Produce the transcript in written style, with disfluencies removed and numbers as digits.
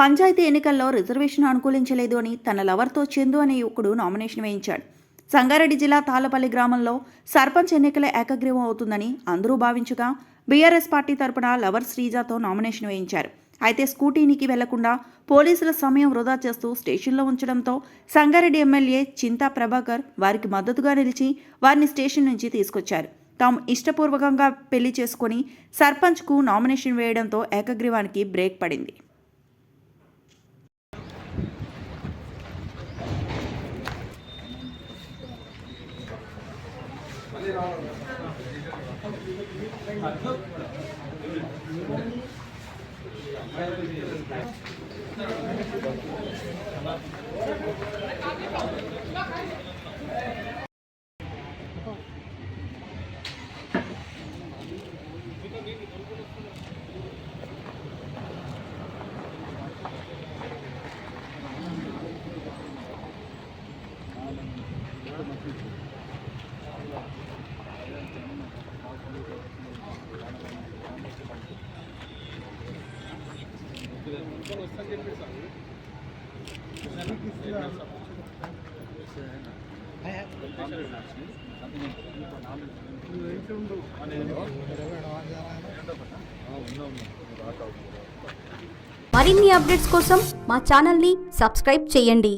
పంచాయతీ ఎన్నికల్లో రిజర్వేషన్ అనుకూలించలేదు అని తన లవర్తో చందు అనే యువకుడు నామినేషన్ వేయించాడు. సంగారెడ్డి జిల్లా తాళ్లపల్లి గ్రామంలో సర్పంచ్ ఎన్నికల ఏకగ్రీవం అవుతుందని అందరూ భావించగా బీఆర్ఎస్ పార్టీ తరపున లవర్ శ్రీజాతో నామినేషన్ వేయించారు. అయితే స్కూటీనికి వెళ్లకుండా పోలీసుల సమయం వృధా చేస్తూ స్టేషన్లో ఉంచడంతో సంగారెడ్డి ఎమ్మెల్యే చింతా ప్రభాకర్ వారికి మద్దతుగా నిలిచి వారిని స్టేషన్ నుంచి తీసుకొచ్చారు. తాము ఇష్టపూర్వకంగా పెళ్లి చేసుకుని సర్పంచ్కు నామినేషన్ వేయడంతో ఏకగ్రీవానికి బ్రేక్ పడింది. మరిన్ని అప్డేట్స్ కోసం మా ఛానల్ని సబ్స్క్రైబ్ చేయండి.